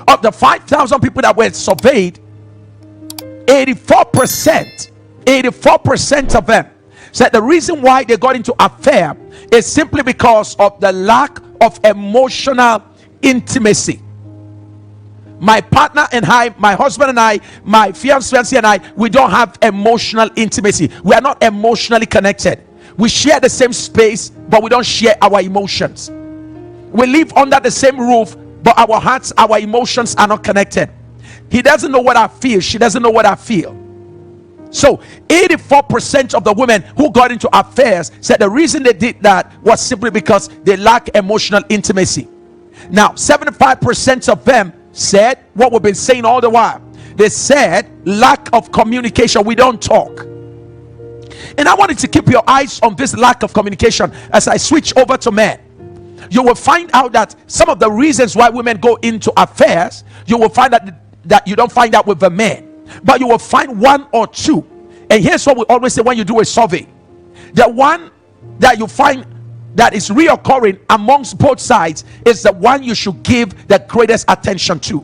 Of the 5,000 people that were surveyed, 84% of them said the reason why they got into affair is simply because of the lack of emotional intimacy. My partner and I, my husband and I, my fiancé and I, we don't have emotional intimacy. We are not emotionally connected. We share the same space, but we don't share our emotions. We live under the same roof, but our hearts, our emotions are not connected. He doesn't know what I feel. She doesn't know what I feel. So 84% of the women who got into affairs said the reason they did that was simply because they lack emotional intimacy. Now 75% of them said what we've been saying all the while. They said lack of communication. We don't talk. And I wanted to keep your eyes on this lack of communication as I switch over to men. You will find out that some of the reasons why women go into affairs, you will find that you don't find out with the men, but you will find one or two. And here's what we always say when you do a survey: the one that you find that is reoccurring amongst both sides is the one you should give the greatest attention to.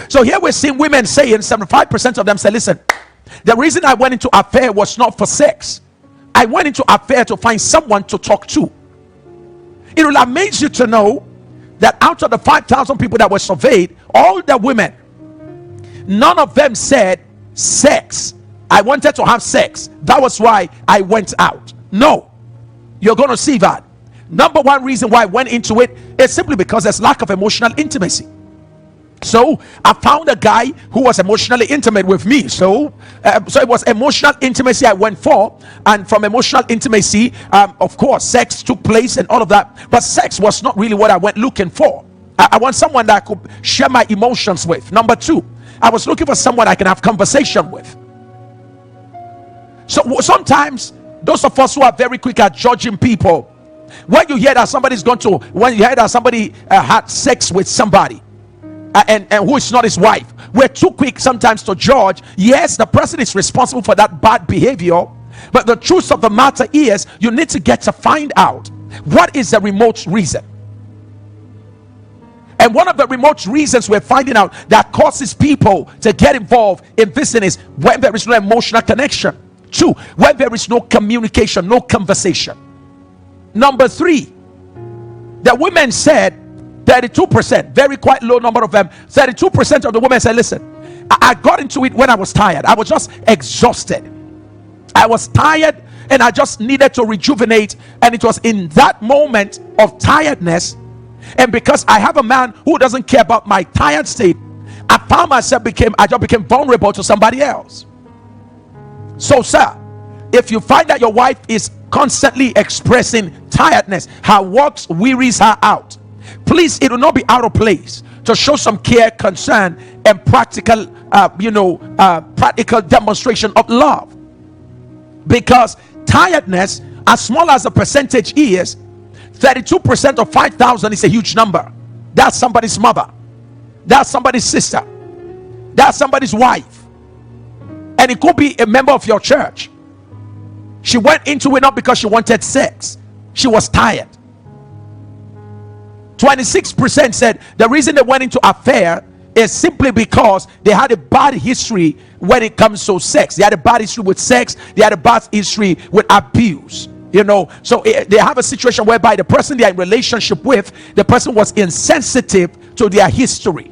So here we're seeing women saying, 75% of them say, listen, the reason I went into affair was not for sex. I went into affair to find someone to talk to. It will amaze you to know that out of the 5,000 people that were surveyed, all the women, none of them said sex. I wanted to have sex. That was why I went out. No. You're going to see that. Number one reason why I went into it is simply because there's lack of emotional intimacy. So I found a guy who was emotionally intimate with me. So it was emotional intimacy I went for, and from emotional intimacy, of course, sex took place and all of that. But sex was not really what I went looking for. I want someone that I could share my emotions with. Number two, I was looking for someone I can have conversation with. So sometimes those of us who are very quick at judging people, when you hear that somebody's gone to, when you hear that somebody had sex with somebody and who is not his wife, we're too quick sometimes to judge. Yes, the person is responsible for that bad behavior, but the truth of the matter is you need to get to find out what is the remote reason. And one of the remote reasons we're finding out that causes people to get involved in this is when there is no emotional connection. Two, when there is no communication, no conversation. Number three, the women said 32%, very quite low number of them, 32% of the women said, listen, I got into it when I was tired. I was just exhausted. I was tired and I just needed to rejuvenate. And it was in that moment of tiredness, and because I have a man who doesn't care about my tired state, I found myself I just became vulnerable to somebody else. So, sir, if you find that your wife is constantly expressing tiredness, her works wearies her out, please, it will not be out of place to show some care, concern, and practical, practical demonstration of love. Because tiredness, as small as the percentage is, 32% of 5,000 is a huge number. That's somebody's mother. That's somebody's sister. That's somebody's wife. And it could be a member of your church. She went into it not because she wanted sex. She was tired. 26% said the reason they went into affair is simply because they had a bad history when it comes to sex. They had a bad history with sex. They had a bad history with abuse. So they have a situation whereby the person they are in relationship with, the person was insensitive to their history.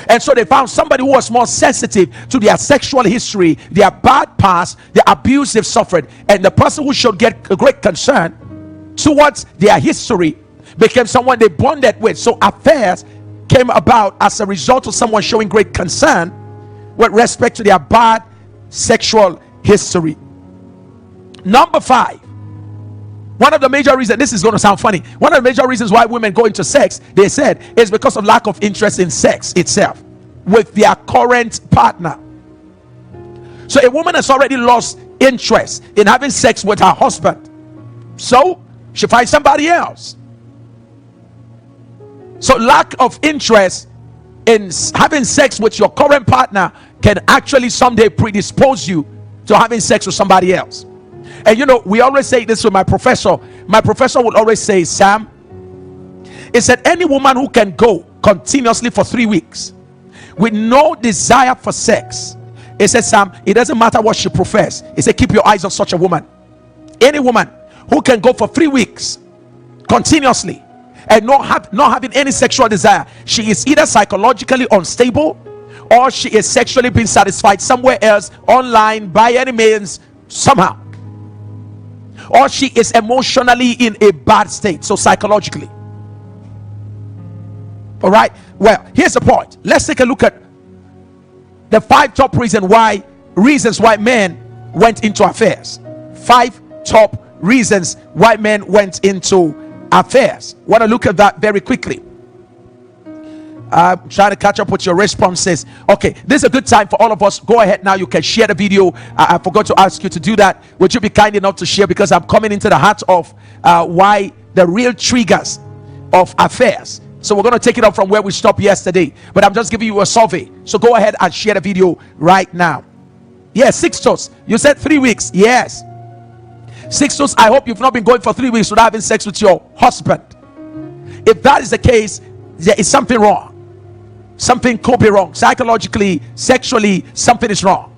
And so they found somebody who was more sensitive to their sexual history, their bad past, the abuse they've suffered. And the person who should get a great concern towards their history became someone they bonded with. So affairs came about as a result of someone showing great concern with respect to their bad sexual history. Number 5, one of the major reasons, this is going to sound funny, one of the major reasons why women go into sex, they said, is because of lack of interest in sex itself with their current partner. So a woman has already lost interest in having sex with her husband, so she finds somebody else. So lack of interest in having sex with your current partner can actually someday predispose you to having sex with somebody else. And we always say this with my professor. My professor would always say, Sam, he said, any woman who can go continuously for 3 weeks with no desire for sex, it says, Sam, it doesn't matter what she professes. It says, keep your eyes on such a woman. Any woman who can go for 3 weeks continuously and not having any sexual desire, she is either psychologically unstable, or she is sexually being satisfied somewhere else, online, by any means, somehow, or she is emotionally in a bad state, so psychologically. All right, well, here's the point. Let's take a look at the 5 top reasons why men went into affairs. 5 top reasons why men went into affairs. Want to look at that very quickly. I'm trying to catch up with your responses. Okay, this is a good time for all of us. Go ahead now. You can share the video. I forgot to ask you to do that. Would you be kind enough to share? Because I'm coming into the heart of why the real triggers of affairs. So we're going to take it up from where we stopped yesterday. But I'm just giving you a survey. So go ahead and share the video right now. Yes, Sixtus, you said 3 weeks. Yes. Sixtus, I hope you've not been going for 3 weeks without having sex with your husband. If that is the case, there is something wrong. Something could be wrong. Psychologically, sexually, something is wrong.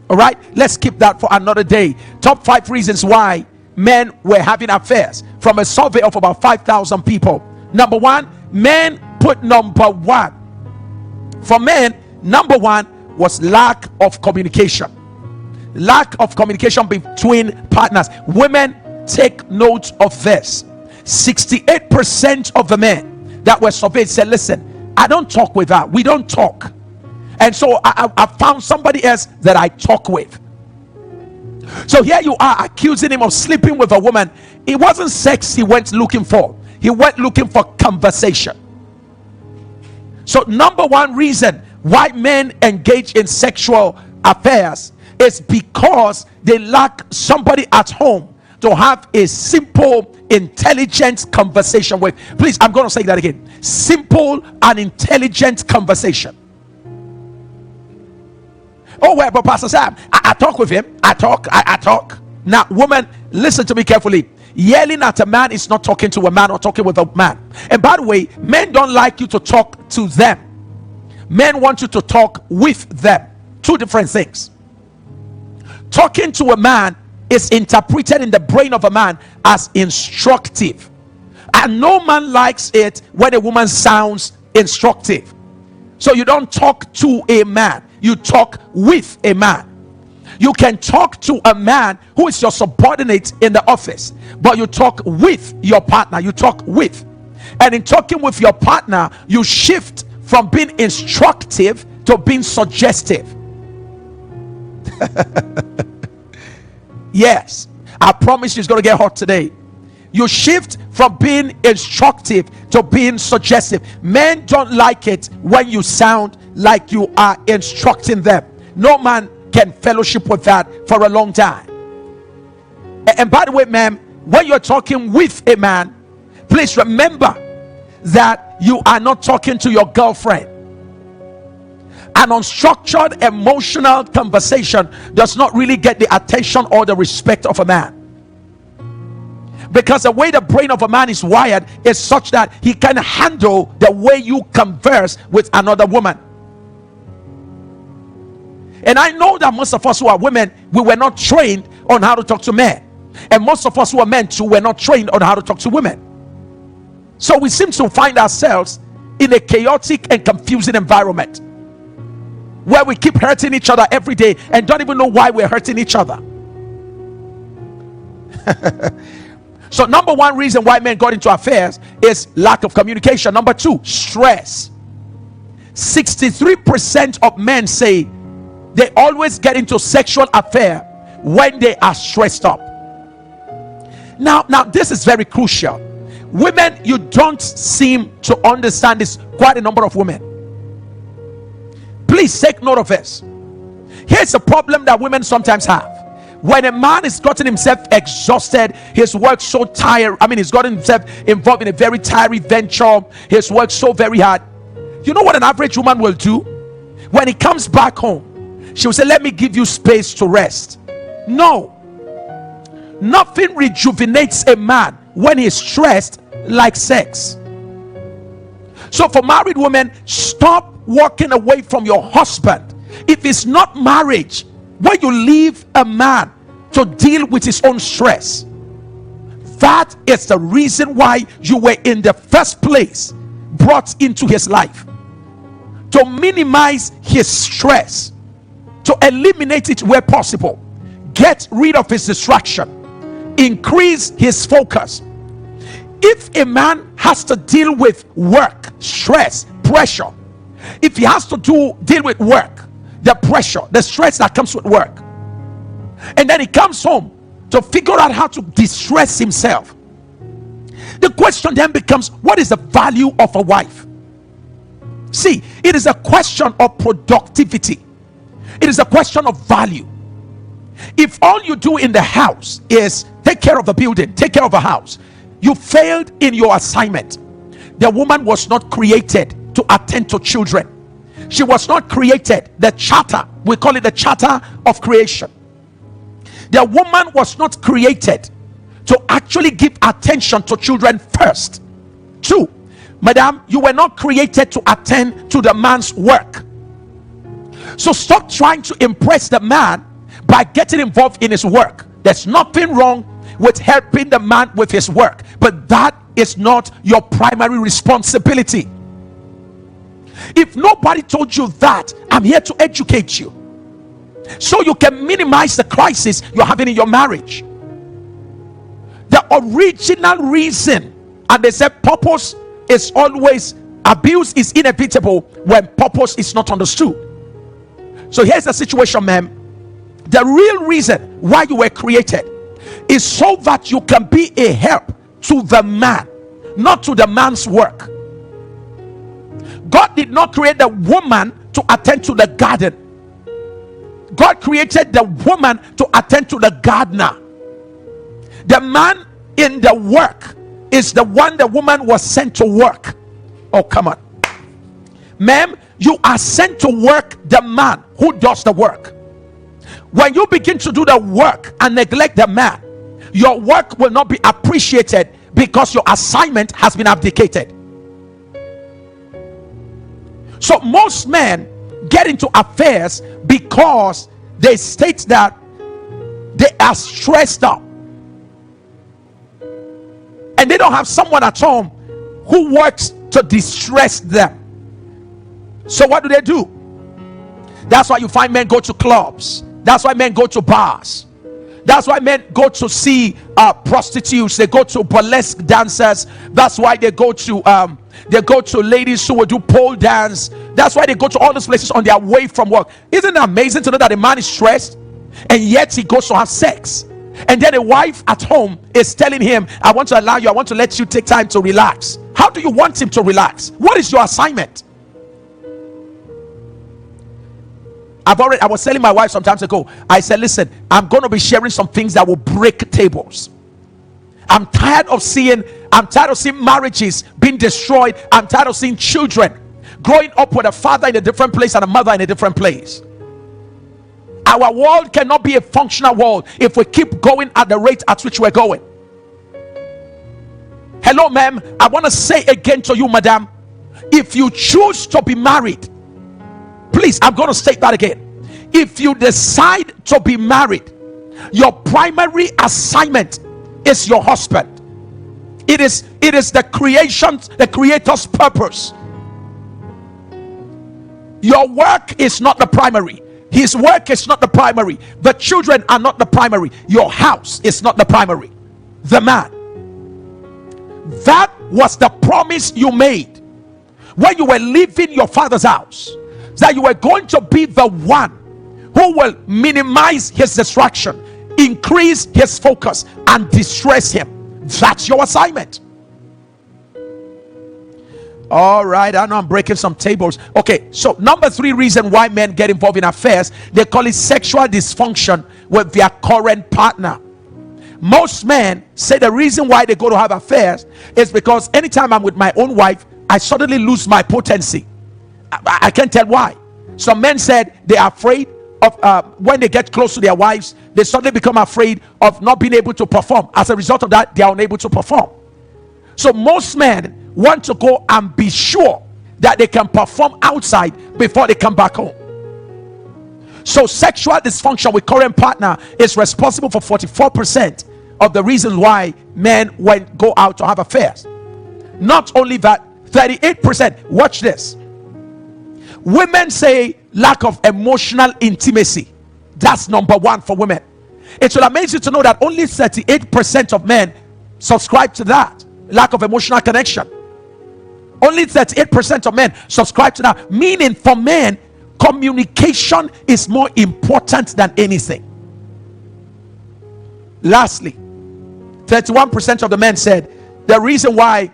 All right, let's keep that for another day. Top 5 reasons why men were having affairs from a survey of about 5,000 people. Number 1, men put number 1. For men, number 1 was lack of communication. Lack of communication between partners. Women, take note of this. 68% of the men that were surveyed said, listen, I don't talk with her. We don't talk. And so I found somebody else that I talk with. So here you are accusing him of sleeping with a woman. It wasn't sex he went looking for. He went looking for conversation. So number 1 reason why men engage in sexual affairs is because they lack somebody at home to have a simple, intelligent conversation with. Please, I'm going to say that again. Simple and intelligent conversation. Oh, well, but Pastor Sam, I talk with him. I talk. Now, woman, listen to me carefully. Yelling at a man is not talking to a man or talking with a man. And by the way, men don't like you to talk to them. Men want you to talk with them. 2 different things. Talking to a man is interpreted in the brain of a man as instructive, and no man likes it when a woman sounds instructive. So you don't talk to a man, you talk with a man. You can talk to a man who is your subordinate in the office, but you talk with your partner. You talk with, and in talking with your partner, you shift from being instructive to being suggestive. Yes, I promise you it's going to get hot today. You shift from being instructive to being suggestive. Men don't like it when you sound like you are instructing them. No man can fellowship with that for a long time. And by the way, ma'am, when you're talking with a man, please remember that you are not talking to your girlfriend. An unstructured emotional conversation does not really get the attention or the respect of a man, because the way the brain of a man is wired is such that he can handle the way you converse with another woman. And I know that most of us who are women, we were not trained on how to talk to men, and most of us who are men too were not trained on how to talk to women. So we seem to find ourselves in a chaotic and confusing environment where we keep hurting each other every day and don't even know why we're hurting each other. So number 1 reason why men got into affairs is lack of communication. Number 2, stress. 63% of men say they always get into sexual affair when they are stressed up. Now this is very crucial. Women, you don't seem to understand this. Quite a number of women. Please take note of this. Here's a problem that women sometimes have. When a man has gotten himself exhausted, he's worked so tired, he's gotten himself involved in a very tiring venture, he's worked so very hard. You know what an average woman will do? When he comes back home, she will say, let me give you space to rest. No, nothing rejuvenates a man when he's stressed like sex. So for married women, stop walking away from your husband. If it's not marriage where you leave a man to deal with his own stress, that is the reason why you were in the first place brought into his life, to minimize his stress, to eliminate it where possible, get rid of his distraction, increase his focus. If a man has to deal with work, stress, pressure, if he has to deal with work, the pressure, the stress that comes with work, and then he comes home to figure out how to distress himself, the question then becomes, what is the value of a wife? See, it is a question of productivity. It is a question of value. If all you do in the house is take care of the building, take care of a house, you failed in your assignment. The woman was not created to attend to children. She was not created, the charter, we call it the charter of creation. The woman was not created to actually give attention to children first. 2, madam, you were not created to attend to the man's work. So stop trying to impress the man by getting involved in his work. There's nothing wrong with helping the man with his work, but that is not your primary responsibility. If nobody told you that, I'm here to educate you so you can minimize the crisis you're having in your marriage. The original reason, and they said purpose is always, abuse is inevitable when purpose is not understood. So here's the situation, ma'am. The real reason why you were created is so that you can be a help to the man, not to the man's work. God did not create the woman to attend to the garden. God created the woman to attend to the gardener. The man in the work is the one the woman was sent to work. Oh, come on. Ma'am, you are sent to work the man who does the work. When you begin to do the work and neglect the man, your work will not be appreciated because your assignment has been abdicated. So most men get into affairs because they state that they are stressed out and they don't have someone at home who works to distress them. So what do? That's why you find men go to clubs. That's why men go to bars. That's why men go to see prostitutes. They go to burlesque dancers. That's why they go to ladies who will do pole dance. That's why they go to all those places on their way from work. Isn't it amazing to know that a man is stressed and yet he goes to have sex, and then a wife at home is telling him, I want to allow you, I want to let you take time to relax. How do you want him to relax? What is your assignment? I was telling my wife some time ago, I said, listen, I'm going to be sharing some things that will break tables. I'm tired of seeing marriages being destroyed. I'm tired of seeing children growing up with a father in a different place and a mother in a different place. Our world cannot be a functional world if we keep going at the rate at which we're going. Hello, ma'am. I want to say again to you, madam, if you choose to be married, please, I'm going to state that again. If you decide to be married, your primary assignment is your husband. It is the creator's purpose. Your work is not the primary. His work is not the primary. The children are not the primary. Your house is not the primary. The man. That was the promise you made when you were leaving your father's house, that you were going to be the one who will minimize his distraction, increase his focus, and distress him. That's your assignment. All right, I know I'm breaking some tables. Okay, so number 3 reason why men get involved in affairs, they call it sexual dysfunction with their current partner. Most men say the reason why they go to have affairs is because anytime I'm with my own wife, I suddenly lose my potency. I can't tell why. Some men said they are afraid of when they get close to their wives, they suddenly become afraid of not being able to perform. As a result of that, they are unable to perform. So most men want to go and be sure that they can perform outside before they come back home. So sexual dysfunction with current partner is responsible for 44% of the reasons why men go out to have affairs. Not only that, 38%, watch this, women say lack of emotional intimacy. That's number one for women. It will amaze you to know that only 38% of men subscribe to that, lack of emotional connection. Only 38% of men subscribe to that, meaning for men, communication is more important than anything. Lastly, 31% of the men said the reason why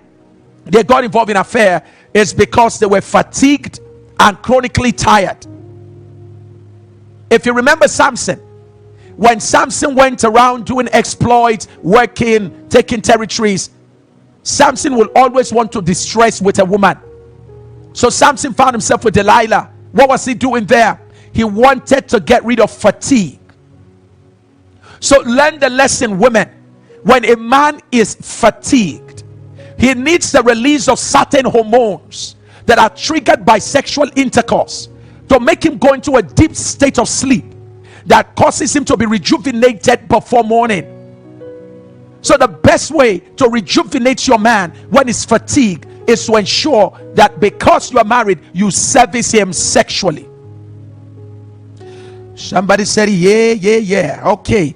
they got involved in an affair is because they were fatigued and chronically tired. If you remember Samson, when Samson went around doing exploits, working, taking territories, Samson will always want to distress with a woman. So Samson found himself with Delilah. What was he doing there? He wanted to get rid of fatigue. So learn the lesson, women. When a man is fatigued, he needs the release of certain hormones that are triggered by sexual intercourse to make him go into a deep state of sleep that causes him to be rejuvenated before morning. So the best way to rejuvenate your man when he's fatigued is to ensure that because you are married, you service him sexually. Somebody said, yeah. Okay.